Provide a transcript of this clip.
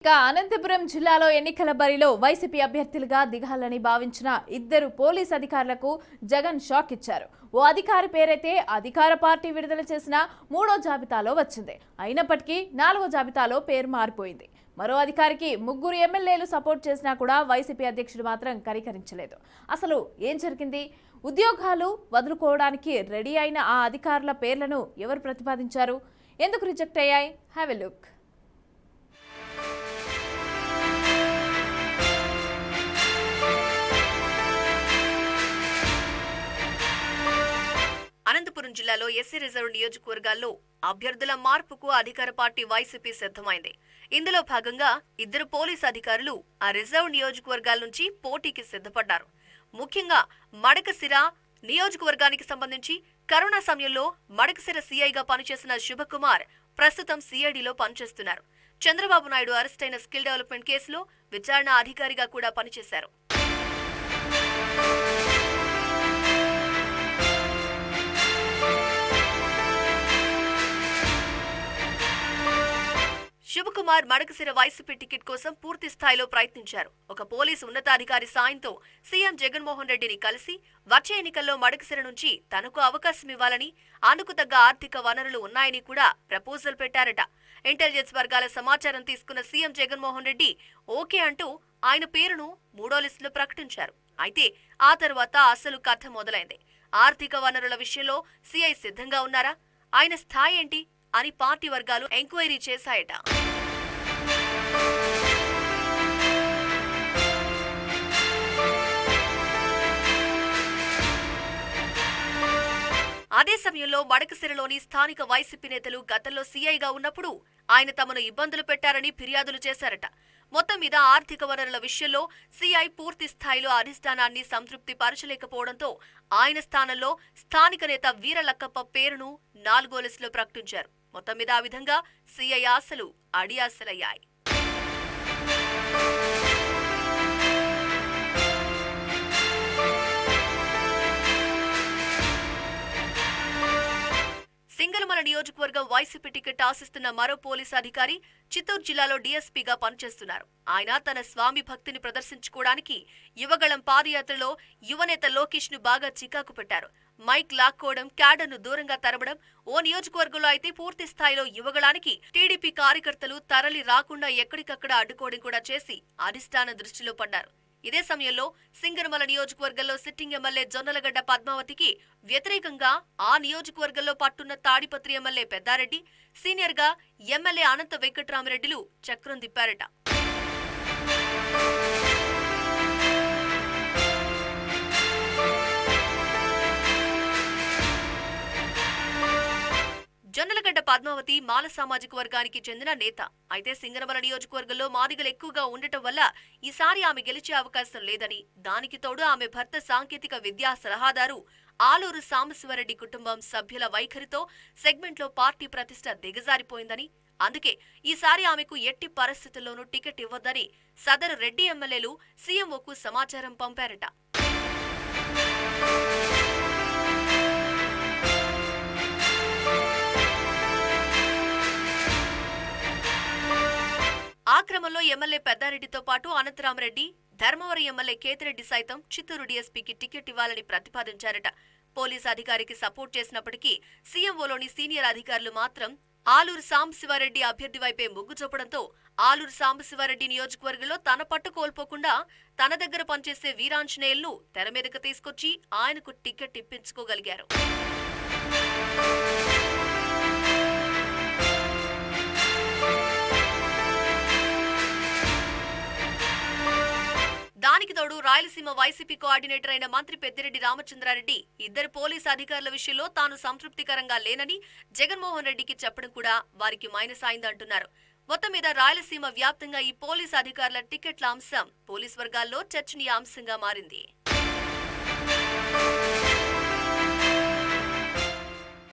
ఇక అనంతపురం జిల్లాలో ఎన్నికల బరిలో వైసీపీ అభ్యర్థులుగా దిగాలని భావించిన ఇద్దరు పోలీస్ అధికారులకు జగన్ షాక్ ఇచ్చారు. ఓ అధికారి పేరైతే అధికార పార్టీ విడుదల చేసిన 3వ జాబితాలో వచ్చింది. అయినప్పటికీ 4వ జాబితాలో పేరు మారిపోయింది. మరో అధికారికి 3 ఎమ్మెల్యేలు సపోర్ట్ చేసినా కూడా వైసీపీ అధ్యక్షుడు మాత్రం కనికరించలేదు. అసలు ఏం జరిగింది? ఉద్యోగాలు వదులుకోవడానికి రెడీ అయిన ఆ అధికారుల పేర్లను ఎవరు ప్రతిపాదించారు? ఎందుకు రిజెక్ట్ అయ్యాయి? Have a look. అనంతపురం జిల్లాలో ఎస్సీ రిజర్వ్ నియోజకవర్గాల్లో అభ్యర్థుల మార్పుకు అధికార పార్టీ వైసీపీ సిద్ధమైంది. ఇందులో భాగంగా ఇద్దరు పోలీసు అధికారులు ఆ రిజర్వ్ నియోజకవర్గాల నుంచి పోటీకి సిద్ధపడ్డారు. ముఖ్యంగా మడకశిర నియోజకవర్గానికి సంబంధించి కరోనా సమయంలో మడకశిర సీఐగా పనిచేసిన శుభకుమార్ ప్రస్తుతం సిఐడిలో పనిచేస్తున్నారు. చంద్రబాబు నాయుడు అరెస్ట్ అయిన స్కిల్ డెవలప్మెంట్ కేసులో విచారణ అధికారిగా కూడా పనిచేశారు. శుభకుమార్ మడకశిర వైసీపీ టికెట్ కోసం పూర్తి స్థాయిలో ప్రయత్నించారు. ఒక పోలీసు ఉన్నతాధికారి సాయంతో సీఎం జగన్మోహన్ రెడ్డిని కలిసి వచ్చే ఎన్నికల్లో మడకశిర నుంచి తనకు అవకాశం ఇవ్వాలని, అందుకు తగ్గ ఆర్థిక వనరులు ఉన్నాయని కూడా ప్రపోజల్ పెట్టారట. ఇంటెలిజెన్స్ వర్గాల సమాచారం తీసుకున్న సీఎం జగన్మోహన్ రెడ్డి ఓకే అంటూ ఆయన పేరును 3వ లిస్టులో ప్రకటించారు. అయితే ఆ తర్వాత అసలు కథ మొదలైంది. ఆర్థిక వనరుల విషయంలో సీఐ సిద్ధంగా ఉన్నారా? ఆయన స్థాయి ఏంటి అని పార్టీ వర్గాలు ఎంక్వైరీ చేశాయట. అదే సమయంలో మడకశిరలోని స్థానిక వైసీపీ నేతలు గతంలో సీఐగా ఉన్నప్పుడు ఆయన తమను ఇబ్బందులు పెట్టారని ఫిర్యాదులు చేశారట. మొత్తం మీద ఆర్థిక వనరుల విషయంలో సీఐ పూర్తి స్థాయిలో అధిష్టానాన్ని సంతృప్తి పరచలేకపోవడంతో ఆయన స్థానంలో స్థానిక నేత వీరలక్కప్ప పేరును 4వ లిస్టులో ప్రకటించారు. మొత్తం మీద ఆ విధంగా సీఐ ఆశలు అడియాసలయ్యాయి. సింగనమల నియోజకవర్గం వైసీపీ టికెట్ ఆశిస్తున్న మరో పోలీసు అధికారి చిత్తూరు జిల్లాలో డీఎస్పీగా పనిచేస్తున్నారు. ఆయన తన స్వామి భక్తిని ప్రదర్శించుకోవడానికి యువగళం పాదయాత్రలో యువనేత లోకేష్ ను బాగా చికాకు పెట్టారు. మైక్ లాక్కోవడం, క్యాడర్ను దూరంగా తరబడం. ఓ నియోజకవర్గంలో అయితే పూర్తి స్థాయిలో యువగళానికి టీడీపీ కార్యకర్తలు తరలి రాకుండా ఎక్కడికక్కడ అడ్డుకోవడం కూడా చేసి అధిష్టాన దృష్టిలో పడ్డారు. ఇదే సమయంలో సింగనమల నియోజకవర్గంలో సిట్టింగ్ ఎమ్మెల్యే జొన్నలగడ్డ పద్మావతికి వ్యతిరేకంగా ఆ నియోజకవర్గంలో పట్టున్న తాడిపత్రి ఎమ్మెల్యే పెద్దారెడ్డి, సీనియర్ గా ఎమ్మెల్యే అనంత వెంకట్రామిరెడ్డిలు చక్రం తిప్పారట. జొన్నలగడ్డ పద్మావతి మాల సామాజిక వర్గానికి చెందిన నేత. అయితే సింగనమల నియోజకవర్గంలో మాదిగలు ఎక్కువగా ఉండటం వల్ల ఈసారి ఆమె గెలిచే అవకాశం లేదని, దానికి తోడు ఆమె భర్త సాంకేతిక విద్యా సలహాదారు ఆలూరు సాంబశివరెడ్డి కుటుంబం సభ్యుల వైఖరితో సెగ్మెంట్లో పార్టీ ప్రతిష్ట దిగజారిపోయిందని, అందుకే ఈసారి ఆమెకు ఎట్టి పరిస్థితుల్లోనూ టికెట్ ఇవ్వొద్దని సదరు రెడ్డి ఎమ్మెల్యేలు సీఎంఓకు సమాచారం పంపారట. ఆ క్రమంలో ఎమ్మెల్యే పెద్దారెడ్డితో పాటు అనంతరామరెడ్డి, ధర్మవరం ఎమ్మెల్యే కేతిరెడ్డి సైతం చిత్తూరు డీఎస్పీకి టికెట్ ఇవ్వాలని ప్రతిపాదించారట. పోలీసు అధికారికి సపోర్ట్ చేసినప్పటికీ సీఎంఓలోని సీనియర్ అధికారులు మాత్రం ఆలూరు సాంబశివారెడ్డి అభ్యర్థి వైపే మొగ్గు చూపడంతో ఆలూరు సాంబశివారెడ్డి నియోజకవర్గంలో తన పట్టు కోల్పోకుండా తన దగ్గర పనిచేసే వీరాంజనేయులను తెర మీదకు తీసుకొచ్చి ఆయనకు టికెట్ ఇప్పించుకోగలిగారు. దానికి తోడు రాయలసీమ వైసీపీ కోఆర్డినేటర్ అయిన మంత్రి పెద్దిరెడ్డి రామచంద్రారెడ్డి ఇద్దరు పోలీసు అధికారుల విషయంలో తాను సంతృప్తికరంగా లేనని జగన్మోహన్ రెడ్డికి చెప్పడం కూడా వారికి మైనస్ అయిందంటున్నారు. మొత్తం మీద రాయలసీమ వ్యాప్తంగా ఈ పోలీసు అధికారుల టికెట్ల అంశం పోలీసు వర్గాల్లో చర్చనీయాంశంగా మారింది.